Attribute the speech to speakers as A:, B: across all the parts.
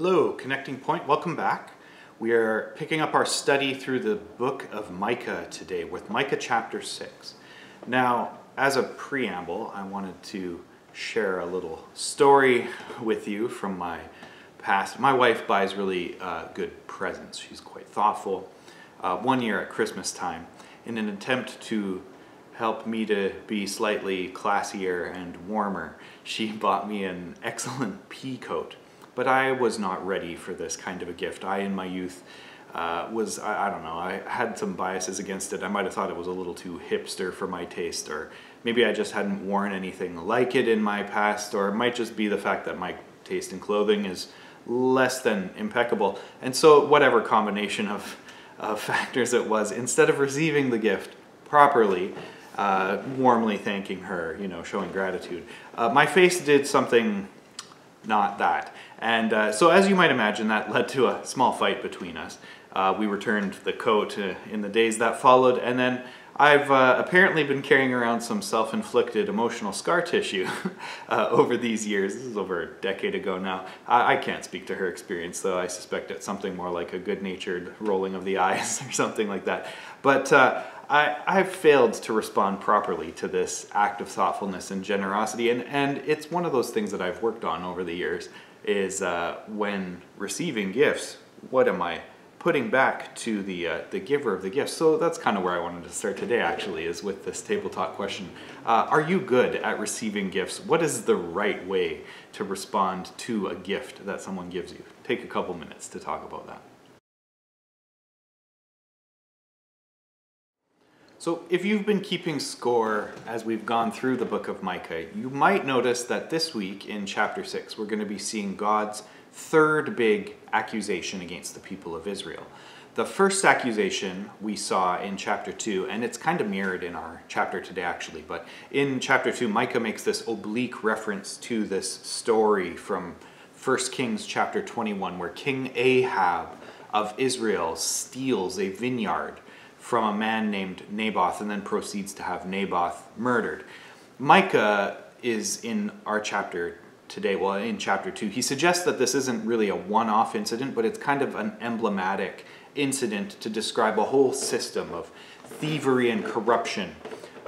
A: Hello, Connecting Point. Welcome back. We are picking up our study through the book of Micah today with Micah chapter 6. Now, as a preamble, I wanted to share a little story with you from my past. My wife buys really good presents. She's quite thoughtful. One year at Christmas time, in an attempt to help me to be slightly classier and warmer, she bought me an excellent pea coat. But I was not ready for this kind of a gift. I, in my youth, I don't know, I had some biases against it. I might have thought it was a little too hipster for my taste, or maybe I just hadn't worn anything like it in my past, or it might just be the fact that my taste in clothing is less than impeccable. And so whatever combination of factors it was, instead of receiving the gift properly, warmly thanking her, showing gratitude, my face did something not that. And so as you might imagine, that led to a small fight between us. We returned the coat in the days that followed, and then I've apparently been carrying around some self-inflicted emotional scar tissue over these years. This is over a decade ago now. I can't speak to her experience, though. I suspect it's something more like a good-natured rolling of the eyes or something like that. But I've failed to respond properly to this act of thoughtfulness and generosity, and it's one of those things that I've worked on over the years, is when receiving gifts, what am I putting back to the giver of the gift? So that's kind of where I wanted to start today, actually, is with this table talk question. Are you good at receiving gifts? What is the right way to respond to a gift that someone gives you? Take a couple minutes to talk about that. So if you've been keeping score as we've gone through the book of Micah, you might notice that this week in chapter 6, we're going to be seeing God's third big accusation against the people of Israel. The first accusation we saw in chapter 2, and it's kind of mirrored in our chapter today actually, but in chapter 2, Micah makes this oblique reference to this story from 1 Kings chapter 21, where King Ahab of Israel steals a vineyard from a man named Naboth and then proceeds to have Naboth murdered. Micah is in our chapter today, well, in chapter 2, he suggests that this isn't really a one-off incident, but it's kind of an emblematic incident to describe a whole system of thievery and corruption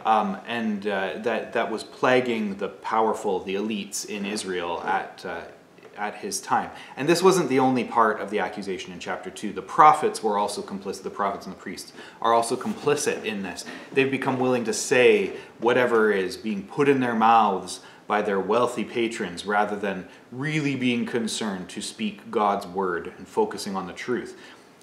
A: that was plaguing the powerful, the elites in Israel at his time. And this wasn't the only part of the accusation in chapter 2. The prophets were also complicit. The prophets and the priests are also complicit in this. They've become willing to say whatever is being put in their mouths by their wealthy patrons rather than really being concerned to speak God's word and focusing on the truth.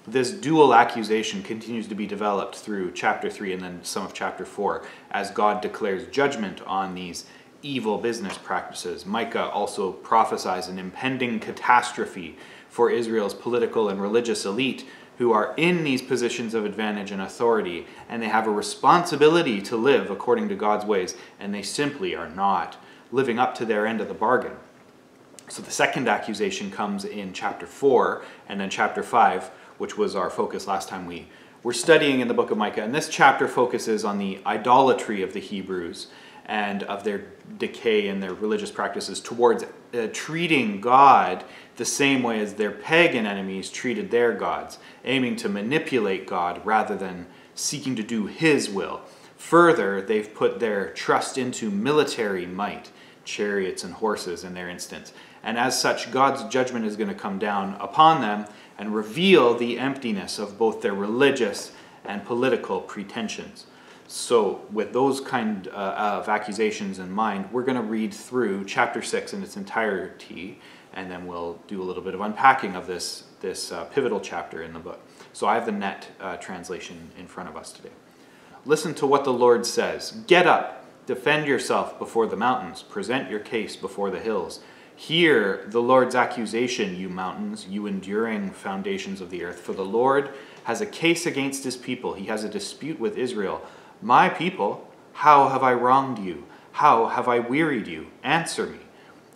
A: This dual accusation continues to be developed through chapter 3 and then some of chapter 4 as God declares judgment on these evil business practices. Micah also prophesies an impending catastrophe for Israel's political and religious elite who are in these positions of advantage and authority, and they have a responsibility to live according to God's ways, and they simply are not living up to their end of the bargain. So the second accusation comes in chapter 4 and then chapter 5, which was our focus last time we were studying in the book of Micah, and this chapter focuses on the idolatry of the Hebrews and of their decay in their religious practices towards treating God the same way as their pagan enemies treated their gods, aiming to manipulate God rather than seeking to do His will. Further, they've put their trust into military might, chariots and horses in their instance, and as such, God's judgment is going to come down upon them and reveal the emptiness of both their religious and political pretensions. So with those kind of accusations in mind, we're going to read through chapter 6 in its entirety, and then we'll do a little bit of unpacking of this pivotal chapter in the book. So I have the Net translation in front of us today. Listen to what the Lord says. Get up, defend yourself before the mountains, present your case before the hills. Hear the Lord's accusation, you mountains, you enduring foundations of the earth. For the Lord has a case against His people. He has a dispute with Israel. My people, how have I wronged you? How have I wearied you? Answer me.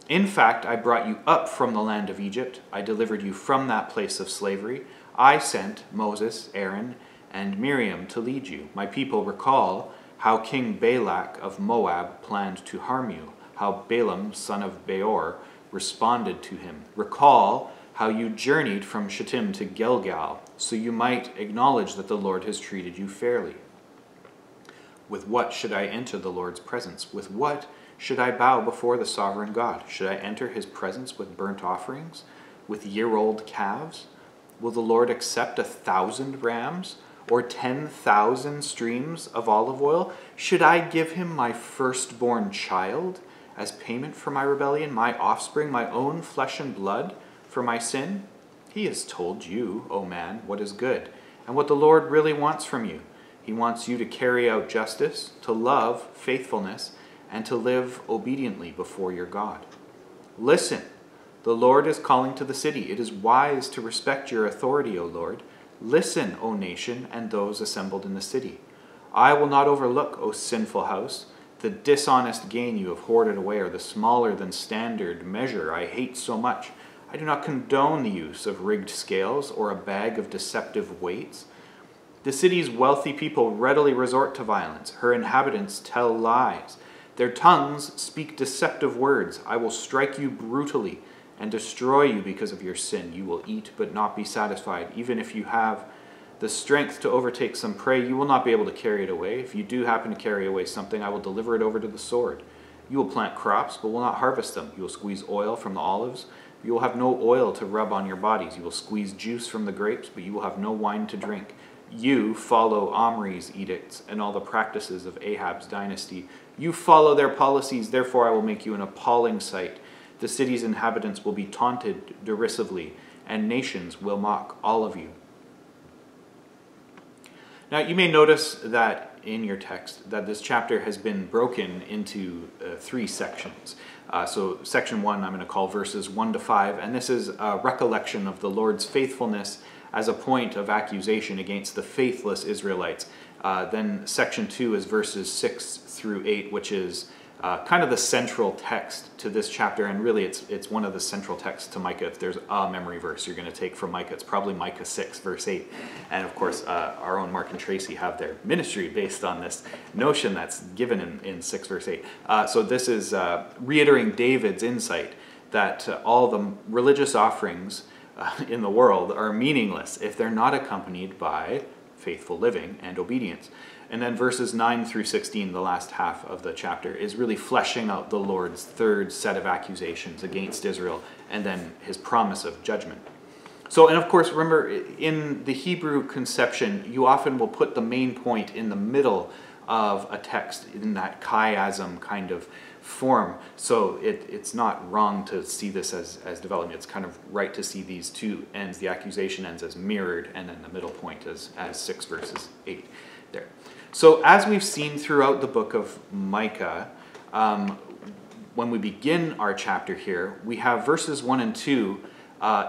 A: In fact, I brought you up from the land of Egypt. I delivered you from that place of slavery. I sent Moses, Aaron, and Miriam to lead you. My people, recall how King Balak of Moab planned to harm you, how Balaam, son of Beor, responded to him. Recall how you journeyed from Shittim to Gilgal, so you might acknowledge that the Lord has treated you fairly. With what should I enter the Lord's presence? With what should I bow before the sovereign God? Should I enter his presence with burnt offerings, with year-old calves? Will the Lord accept 1,000 rams, or 10,000 streams of olive oil? Should I give him my firstborn child as payment for my rebellion, my offspring, my own flesh and blood for my sin? He has told you, O man, what is good, and what the Lord really wants from you. He wants you to carry out justice, to love faithfulness, and to live obediently before your God. Listen, the Lord is calling to the city. It is wise to respect your authority, O Lord. Listen, O nation, and those assembled in the city. I will not overlook, O sinful house, the dishonest gain you have hoarded away, or the smaller than standard measure I hate so much. I do not condone the use of rigged scales or a bag of deceptive weights. The city's wealthy people readily resort to violence. Her inhabitants tell lies. Their tongues speak deceptive words. I will strike you brutally and destroy you because of your sin. You will eat but not be satisfied. Even if you have the strength to overtake some prey, you will not be able to carry it away. If you do happen to carry away something, I will deliver it over to the sword. You will plant crops but will not harvest them. You will squeeze oil from the olives, but you will have no oil to rub on your bodies. You will squeeze juice from the grapes, but you will have no wine to drink. You follow Omri's edicts and all the practices of Ahab's dynasty. You follow their policies, therefore I will make you an appalling sight. The city's inhabitants will be taunted derisively, and nations will mock all of you. Now you may notice that in your text that this chapter has been broken into 3 sections. So section 1 I'm going to call verses 1 to 5, and this is a recollection of the Lord's faithfulness as a point of accusation against the faithless Israelites. Then section 2 is verses 6 through 8, which is kind of the central text to this chapter, and really it's one of the central texts to Micah. If there's a memory verse you're going to take from Micah, it's probably Micah 6, verse 8. And of course, our own Mark and Tracy have their ministry based on this notion that's given in 6, verse 8. So this is reiterating David's insight that all the religious offerings in the world are meaningless if they're not accompanied by faithful living and obedience. And then verses 9 through 16, the last half of the chapter, is really fleshing out the Lord's third set of accusations against Israel, and then his promise of judgment. So, and of course, remember, in the Hebrew conception, you often will put the main point in the middle of a text in that chiasm kind of form. So it's not wrong to see this as development. It's kind of right to see these two ends, the accusation ends, as mirrored, and then the middle point as 6 verses 8 there. So as we've seen throughout the book of Micah, when we begin our chapter here, we have verses 1 and 2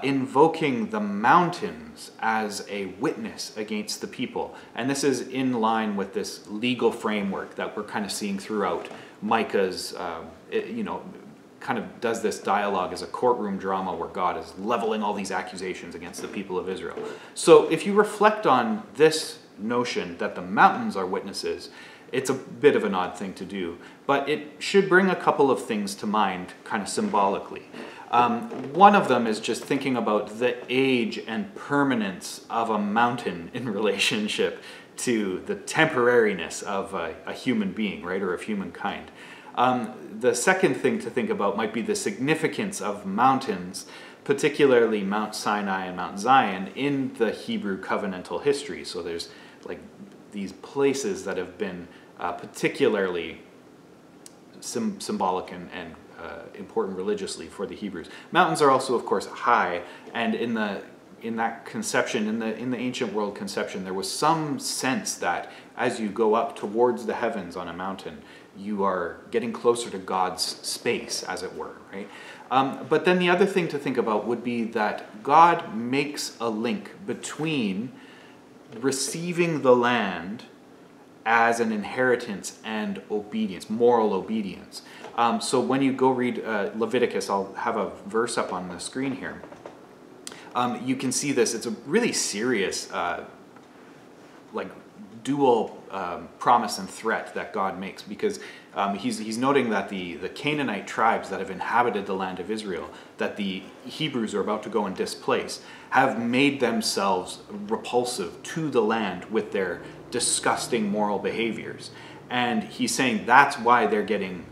A: invoking the mountains as a witness against the people. And this is in line with this legal framework that we're kind of seeing throughout Micah's, kind of does this dialogue as a courtroom drama where God is leveling all these accusations against the people of Israel. So if you reflect on this notion that the mountains are witnesses, it's a bit of an odd thing to do, but it should bring a couple of things to mind kind of symbolically. One of them is just thinking about the age and permanence of a mountain in relationship to the temporariness of a human being, right, or of humankind. The second thing to think about might be the significance of mountains, particularly Mount Sinai and Mount Zion, in the Hebrew covenantal history. So there's like these places that have been particularly symbolic and important religiously for the Hebrews. Mountains are also, of course, high, and in that conception, in the ancient world conception, there was some sense that as you go up towards the heavens on a mountain, you are getting closer to God's space, as it were, right? But then the other thing to think about would be that God makes a link between receiving the land as an inheritance and obedience, moral obedience. So when you go read Leviticus, I'll have a verse up on the screen here. You can see this. It's a really serious, dual promise and threat that God makes, because He's noting that the Canaanite tribes that have inhabited the land of Israel, that the Hebrews are about to go and displace, have made themselves repulsive to the land with their disgusting moral behaviors. And he's saying that's why they're getting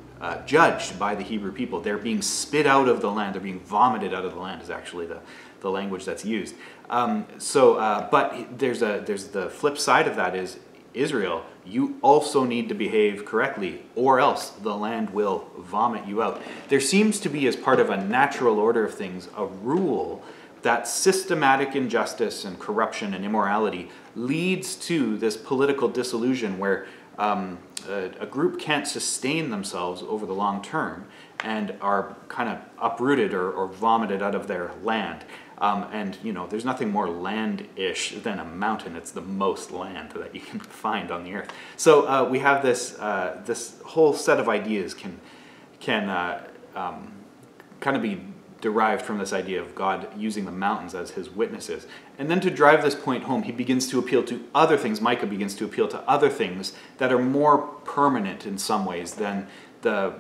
A: judged by the Hebrew people. They're being spit out of the land. They're being vomited out of the land is actually the language that's used. But there's the flip side of that is, Israel, you also need to behave correctly, or else the land will vomit you out. There seems to be, as part of a natural order of things, a rule that systematic injustice and corruption and immorality leads to this political disillusion where a group can't sustain themselves over the long term and are kind of uprooted or vomited out of their land. And there's nothing more land-ish than a mountain. It's the most land that you can find on the earth. So we have this whole set of ideas can kind of be derived from this idea of God using the mountains as his witnesses. And then to drive this point home, he begins to appeal to other things. Micah begins to appeal to other things that are more permanent in some ways than the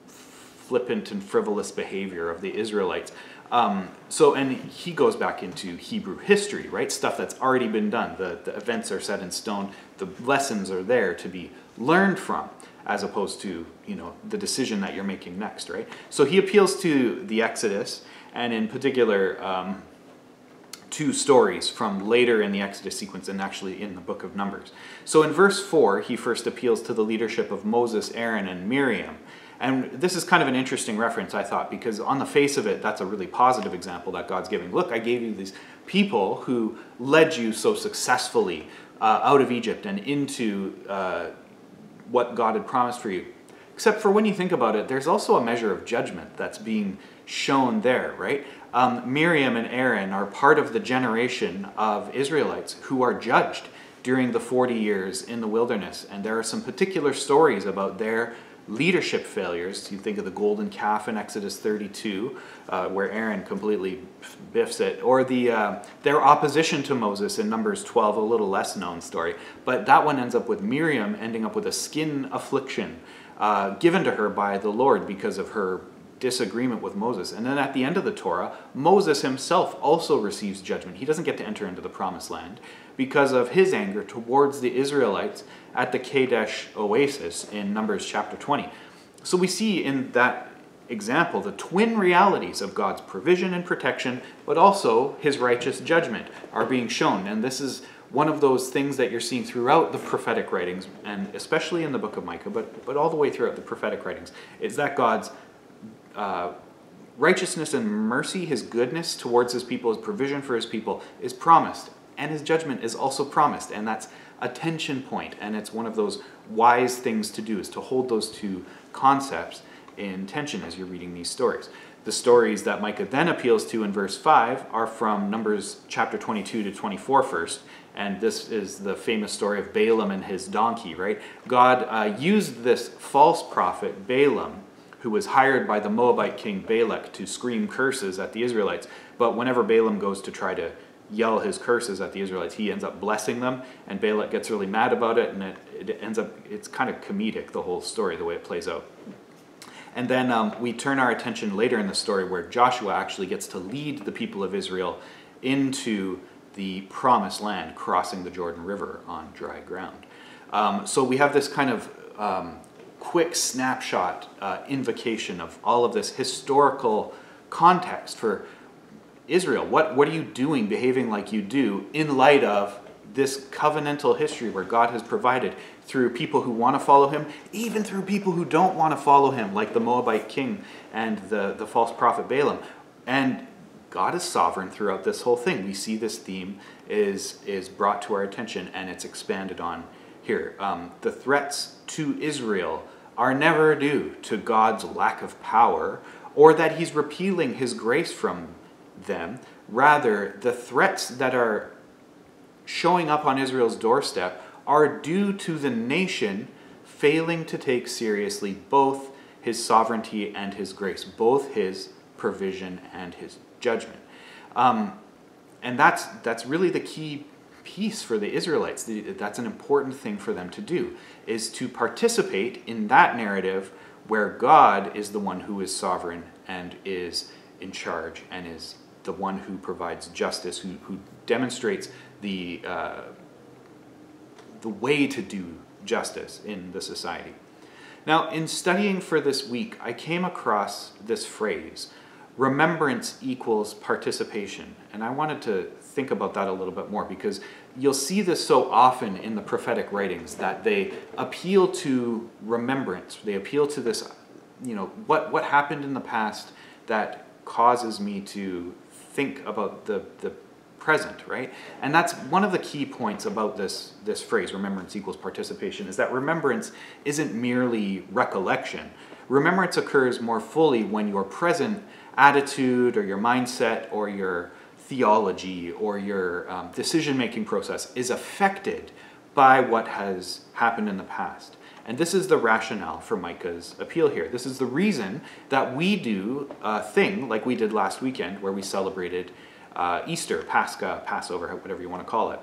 A: flippant and frivolous behavior of the Israelites. And he goes back into Hebrew history, right? Stuff that's already been done. The events are set in stone. The lessons are there to be learned from, as opposed to, the decision that you're making next, right? So he appeals to the Exodus, and in particular, two stories from later in the Exodus sequence and actually in the book of Numbers. So in verse 4, he first appeals to the leadership of Moses, Aaron, and Miriam. And this is kind of an interesting reference, I thought, because on the face of it, that's a really positive example that God's giving. Look, I gave you these people who led you so successfully out of Egypt and into what God had promised for you. Except for when you think about it, there's also a measure of judgment that's being shown there, right? Miriam and Aaron are part of the generation of Israelites who are judged during the 40 years in the wilderness. And there are some particular stories about their leadership failures. You think of the golden calf in Exodus 32, where Aaron completely biffs it, or their opposition to Moses in Numbers 12, a little less known story. But that one ends up with Miriam ending up with a skin affliction given to her by the Lord because of her disagreement with Moses. And then at the end of the Torah, Moses himself also receives judgment. He doesn't get to enter into the promised land because of his anger towards the Israelites at the Kadesh oasis in Numbers chapter 20. So we see in that example the twin realities of God's provision and protection, but also his righteous judgment are being shown. And this is one of those things that you're seeing throughout the prophetic writings, and especially in the book of Micah, but all the way throughout the prophetic writings, is that God's righteousness and mercy, his goodness towards his people, his provision for his people is promised. And his judgment is also promised. And that's a tension point. And it's one of those wise things to do, is to hold those two concepts in tension as you're reading these stories. The stories that Micah then appeals to in verse 5 are from Numbers chapter 22 to 24 first. And this is the famous story of Balaam and his donkey, right? God used this false prophet, Balaam, who was hired by the Moabite king Balak to scream curses at the Israelites. But whenever Balaam goes to try to yell his curses at the Israelites, he ends up blessing them, and Balak gets really mad about it, and it ends up, it's kind of comedic, the whole story, the way it plays out. And then we turn our attention later in the story where Joshua actually gets to lead the people of Israel into the promised land, crossing the Jordan River on dry ground. So we have this kind of quick snapshot invocation of all of this historical context for Israel. What are you doing, behaving like you do, in light of this covenantal history where God has provided through people who want to follow him, even through people who don't want to follow him, like the Moabite king and the false prophet Balaam. And God is sovereign throughout this whole thing. We see this theme is brought to our attention, and it's expanded on here. The threats to Israel are never due to God's lack of power or that he's repealing his grace from them. Rather, the threats that are showing up on Israel's doorstep are due to the nation failing to take seriously both his sovereignty and his grace, both his provision and his judgment. And that's really the key peace for the Israelites. That's an important thing for them to do, is to participate in that narrative where God is the one who is sovereign and is in charge and is the one who provides justice, who demonstrates the way to do justice in the society. Now, in studying for this week, I came across this phrase, remembrance equals participation. And I wanted to think about that a little bit more, because you'll see this so often in the prophetic writings, that they appeal to remembrance. They appeal to this, what happened in the past that causes me to think about the present, right? And that's one of the key points about this phrase, remembrance equals participation, is that remembrance isn't merely recollection. Remembrance occurs more fully when your present attitude or your mindset or your theology or your decision-making process is affected by what has happened in the past. And this is the rationale for Micah's appeal here. This is the reason that we do a thing like we did last weekend, where we celebrated Easter, Pascha, Passover, whatever you want to call it.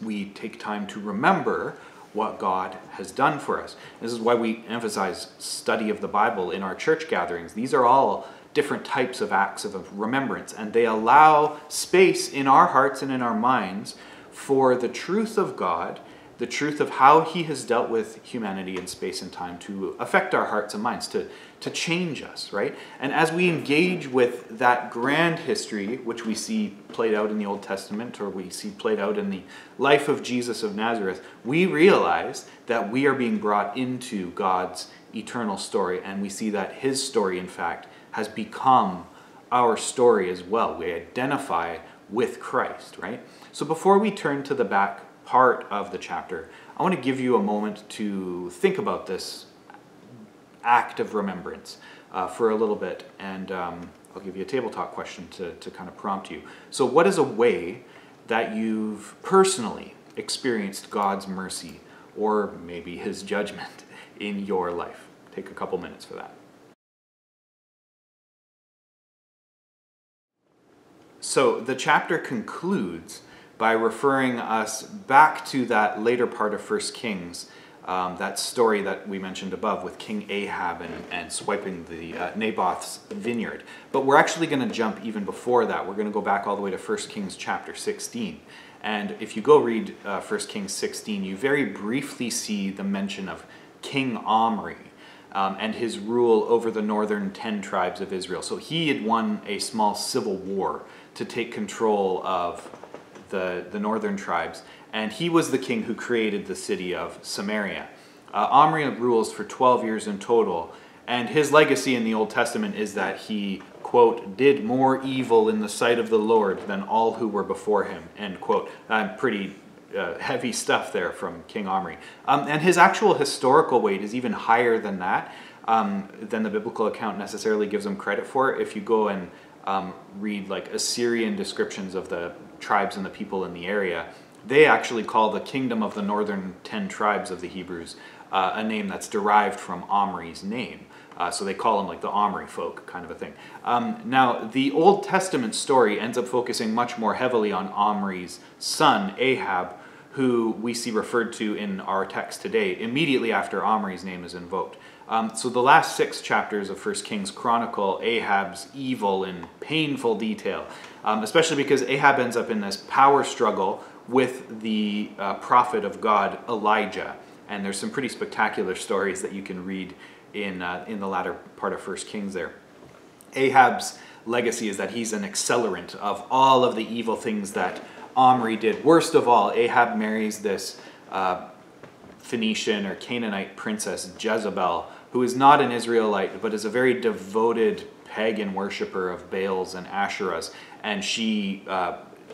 A: We take time to remember what God has done for us. This is why we emphasize study of the Bible in our church gatherings. These are all different types of acts of remembrance, and they allow space in our hearts and in our minds for the truth of God, the truth of how he has dealt with humanity in space and time to affect our hearts and minds, to change us, right? And as we engage with that grand history, which we see played out in the Old Testament, or we see played out in the life of Jesus of Nazareth, we realize that we are being brought into God's eternal story, and we see that his story, in fact, has become our story as well. We identify with Christ, right? So before we turn to the back part of the chapter, I want to give you a moment to think about this act of remembrance for a little bit, and I'll give you a table talk question to kind of prompt you. So what is a way that you've personally experienced God's mercy, or maybe his judgment, in your life? Take a couple minutes for that. So the chapter concludes by referring us back to that later part of 1 Kings, that story that we mentioned above with King Ahab and swiping the Naboth's vineyard. But we're actually going to jump even before that. We're going to go back all the way to 1 Kings chapter 16. And if you go read 1 Kings 16, you very briefly see the mention of King Omri and his rule over the northern 10 tribes of Israel. So he had won a small civil war to take control of the northern tribes, and he was the king who created the city of Samaria. Omri rules for 12 years in total, and his legacy in the Old Testament is that he, quote, did more evil in the sight of the Lord than all who were before him, end quote. Pretty heavy stuff there from King Omri. And his actual historical weight is even higher than that, than the biblical account necessarily gives him credit for. If you go and read like Assyrian descriptions of the tribes and the people in the area, they actually call the kingdom of the northern 10 tribes of the Hebrews a name that's derived from Omri's name. So they call them like the Omri folk, kind of a thing. Now, the Old Testament story ends up focusing much more heavily on Omri's son, Ahab, who we see referred to in our text today immediately after Omri's name is invoked. So the last 6 chapters of 1 Kings chronicle Ahab's evil in painful detail, especially because Ahab ends up in this power struggle with the prophet of God, Elijah. And there's some pretty spectacular stories that you can read in the latter part of 1 Kings there. Ahab's legacy is that he's an accelerant of all of the evil things that Omri did. Worst of all, Ahab marries this Phoenician or Canaanite princess, Jezebel, who is not an Israelite, but is a very devoted pagan worshiper of Baals and Asherahs, and she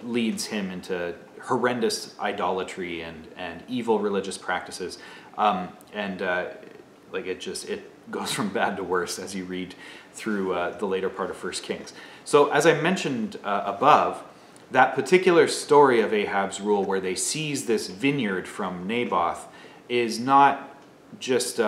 A: leads him into horrendous idolatry and evil religious practices, it goes from bad to worse as you read through the later part of 1 Kings. So as I mentioned above, that particular story of Ahab's rule where they seize this vineyard from Naboth is not just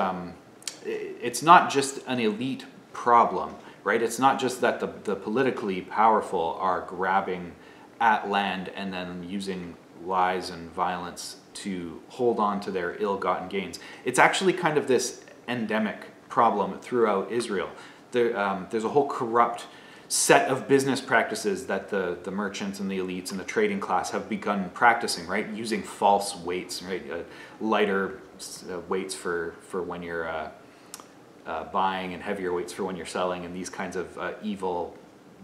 A: it's not just an elite problem, right? It's not just that the politically powerful are grabbing at land and then using lies and violence to hold on to their ill-gotten gains. It's actually kind of this endemic problem throughout Israel. There's a whole corrupt set of business practices that the merchants and the elites and the trading class have begun practicing, right? Using false weights, right? Lighter weights for when you're buying, and heavier weights for when you're selling, and these kinds of evil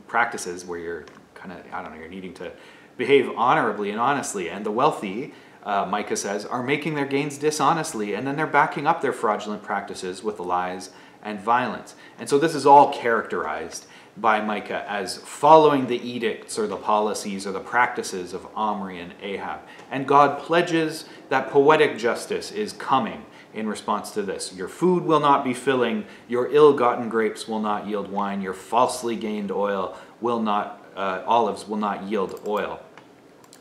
A: practices where you're kind of, I don't know, you're needing to behave honorably and honestly. And the wealthy, Micah says, are making their gains dishonestly, and then they're backing up their fraudulent practices with lies and violence. And so this is all characterized by Micah as following the edicts or the policies or the practices of Omri and Ahab. And God pledges that poetic justice is coming in response to this. Your food will not be filling, your ill-gotten grapes will not yield wine, your falsely gained oil will not, olives will not yield oil.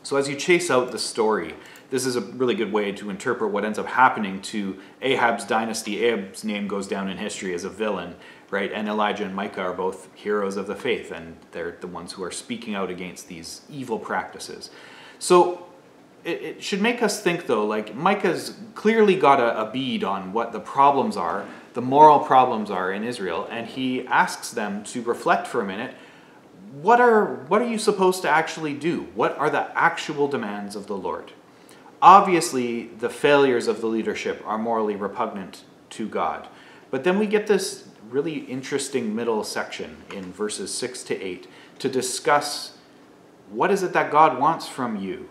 A: So as you chase out the story, this is a really good way to interpret what ends up happening to Ahab's dynasty. Ahab's name goes down in history as a villain, right? And Elijah and Micah are both heroes of the faith, and they're the ones who are speaking out against these evil practices. So it should make us think, though, like Micah's clearly got a bead on what the problems are, the moral problems are in Israel, and he asks them to reflect for a minute. What are you supposed to actually do? What are the actual demands of the Lord? Obviously, the failures of the leadership are morally repugnant to God. But then we get this really interesting middle section in verses 6 to 8 to discuss what is it that God wants from you.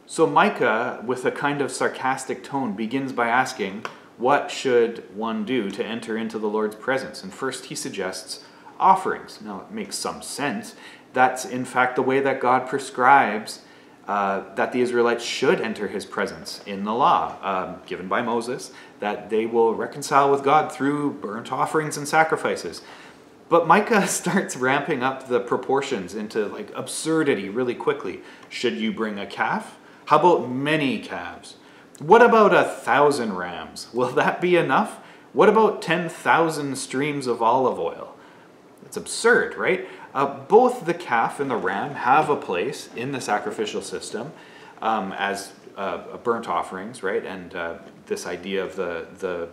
A: So Micah, with a kind of sarcastic tone, begins by asking, what should one do to enter into the Lord's presence? And first he suggests offerings. Now, it makes some sense. That's in fact the way that God prescribes that the Israelites should enter his presence in the law given by Moses, that they will reconcile with God through burnt offerings and sacrifices. But Micah starts ramping up the proportions into like absurdity really quickly. Should you bring a calf? How about many calves? What about 1,000 rams? Will that be enough? What about 10,000 streams of olive oil? It's absurd, right? Both the calf and the ram have a place in the sacrificial system as burnt offerings, right? And this idea of the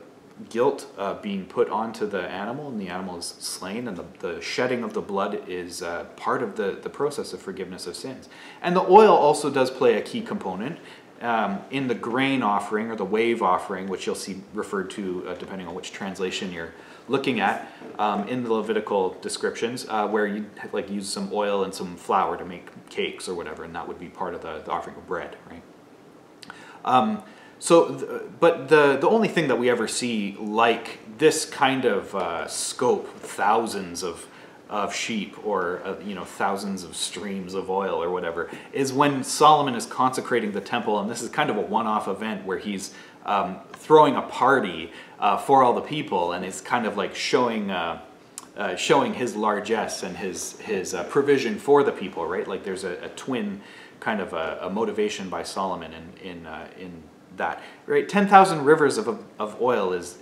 A: guilt being put onto the animal, and the animal is slain, and the shedding of the blood is part of the process of forgiveness of sins. And the oil also does play a key component in the grain offering or the wave offering, which you'll see referred to depending on which translation you're looking at in the Levitical descriptions, where you like use some oil and some flour to make cakes or whatever, and that would be part of the offering of bread, right? But the only thing that we ever see like this kind of scope, thousands of sheep or thousands of streams of oil or whatever, is when Solomon is consecrating the temple, and this is kind of a one-off event where he's throwing a party for all the people, and it's kind of like showing his largesse and his provision for the people, right? Like there's a twin kind of a motivation by Solomon in that, right? 10,000 rivers of oil is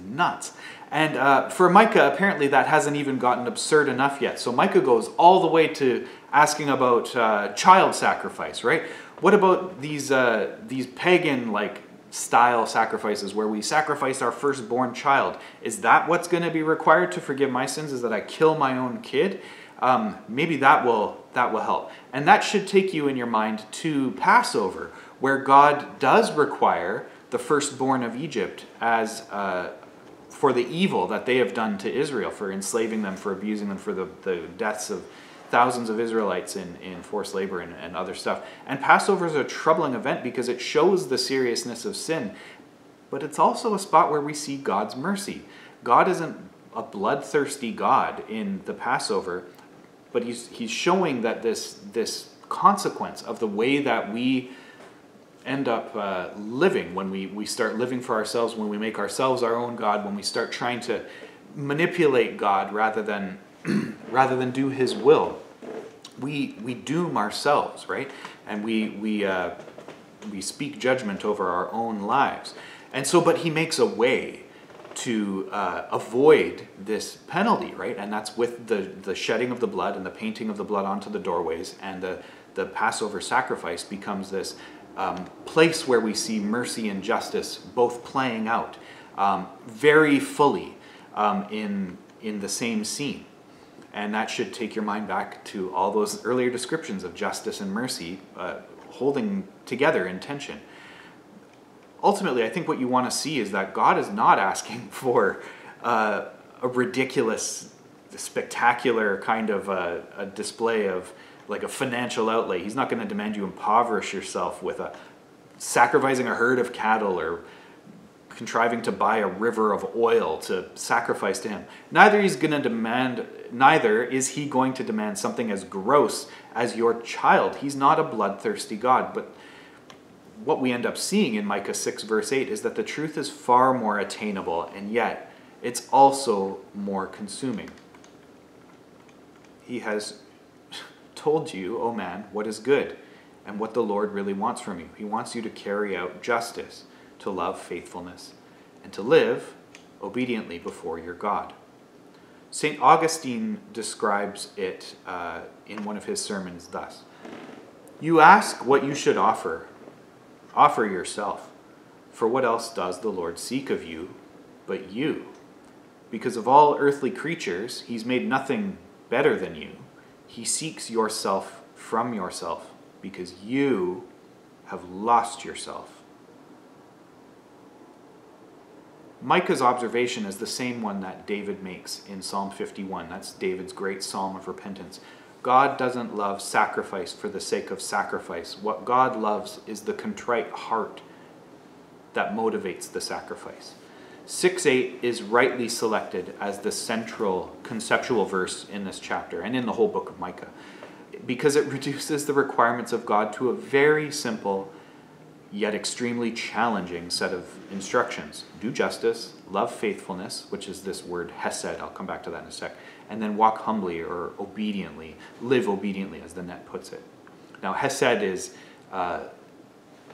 A: nuts. And for Micah, apparently that hasn't even gotten absurd enough yet. So Micah goes all the way to asking about child sacrifice, right? What about these pagan style sacrifices where we sacrifice our firstborn child? Is that what's going to be required to forgive my sins? Is that I kill my own kid? Maybe that will help. And that should take you in your mind to Passover, where God does require the firstborn of Egypt as for the evil that they have done to Israel, for enslaving them, for abusing them, for the deaths of thousands of Israelites in forced labor and other stuff. And Passover is a troubling event because it shows the seriousness of sin, but it's also a spot where we see God's mercy. God isn't a bloodthirsty God in the Passover, but he's showing that this consequence of the way that we end up living, when we start living for ourselves, when we make ourselves our own God, when we start trying to manipulate God rather than do his will, we doom ourselves, right? And we speak judgment over our own lives. And so, but he makes a way to avoid this penalty, right? And that's with the shedding of the blood and the painting of the blood onto the doorways and the the Passover sacrifice becomes this place where we see mercy and justice both playing out very fully in the same scene. And that should take your mind back to all those earlier descriptions of justice and mercy holding together in tension. Ultimately, I think what you want to see is that God is not asking for a ridiculous, spectacular kind of a display of like a financial outlay. He's not going to demand you impoverish yourself with sacrificing a herd of cattle or contriving to buy a river of oil to sacrifice to him. Neither is he going to demand something as gross as your child. He's not a bloodthirsty God. But what we end up seeing in Micah 6 verse 8 is that the truth is far more attainable, and yet it's also more consuming. He has told you, O man, what is good and what the Lord really wants from you. He wants you to carry out justice, to love faithfulness, and to live obediently before your God. St. Augustine describes it in one of his sermons thus: "You ask what you should offer. Offer yourself. For what else does the Lord seek of you but you? Because of all earthly creatures, he's made nothing better than you. He seeks yourself from yourself because you have lost yourself." Micah's observation is the same one that David makes in Psalm 51. That's David's great psalm of repentance. God doesn't love sacrifice for the sake of sacrifice. What God loves is the contrite heart that motivates the sacrifice. 6:8 is rightly selected as the central conceptual verse in this chapter and in the whole book of Micah, because it reduces the requirements of God to a very simple yet extremely challenging set of instructions. Do justice, love faithfulness, which is this word hesed, I'll come back to that in a sec, and then walk humbly or obediently, live obediently, as the net puts it. Now, hesed is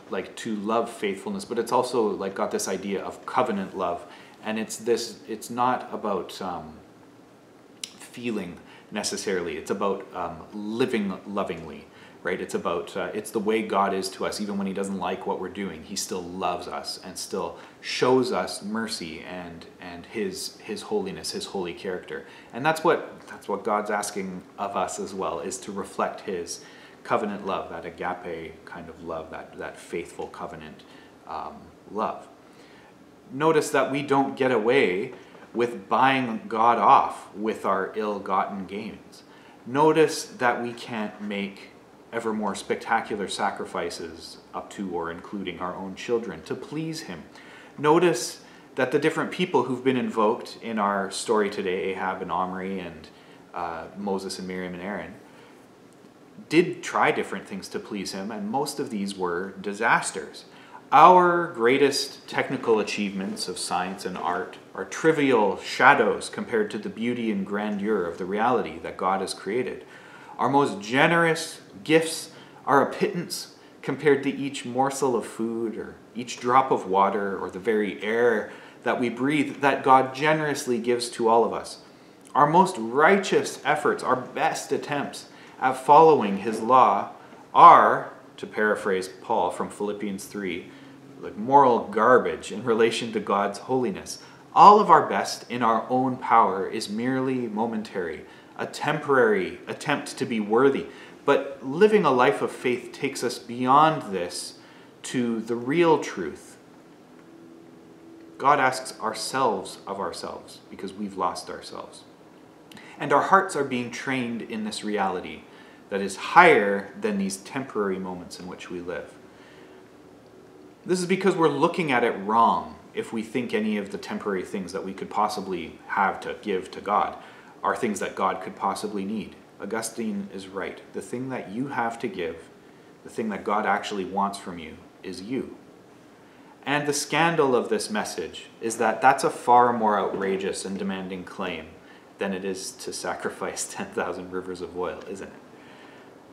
A: like to love faithfulness, but it's also like got this idea of covenant love, and it's not about feeling necessarily, it's about living lovingly. Right? It's about, it's the way God is to us. Even when he doesn't like what we're doing, he still loves us and still shows us mercy and his holiness, his holy character. And that's what God's asking of us as well, is to reflect his covenant love, that agape kind of love, that faithful covenant love. Notice that we don't get away with buying God off with our ill-gotten gains. Notice that we can't make ever more spectacular sacrifices up to or including our own children to please him. Notice that the different people who've been invoked in our story today, Ahab and Omri and Moses and Miriam and Aaron, did try different things to please him, and most of these were disasters. Our greatest technical achievements of science and art are trivial shadows compared to the beauty and grandeur of the reality that God has created. Our most generous gifts are a pittance compared to each morsel of food or each drop of water or the very air that we breathe that God generously gives to all of us. Our most righteous efforts, our best attempts at following his law are, to paraphrase Paul from Philippians 3, like moral garbage in relation to God's holiness. All of our best in our own power is merely momentary, a temporary attempt to be worthy. But living a life of faith takes us beyond this to the real truth. God asks ourselves of ourselves because we've lost ourselves. And our hearts are being trained in this reality that is higher than these temporary moments in which we live. This is because we're looking at it wrong if we think any of the temporary things that we could possibly have to give to God are things that God could possibly need. Augustine is right. The thing that you have to give, the thing that God actually wants from you, is you. And the scandal of this message is that that's a far more outrageous and demanding claim than it is to sacrifice 10,000 rivers of oil, isn't it?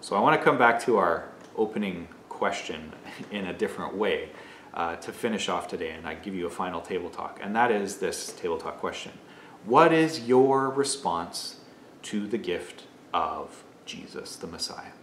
A: So I want to come back to our opening question in a different way to finish off today, and I give you a final table talk. And that is this table talk question: what is your response to the gift of Jesus the Messiah?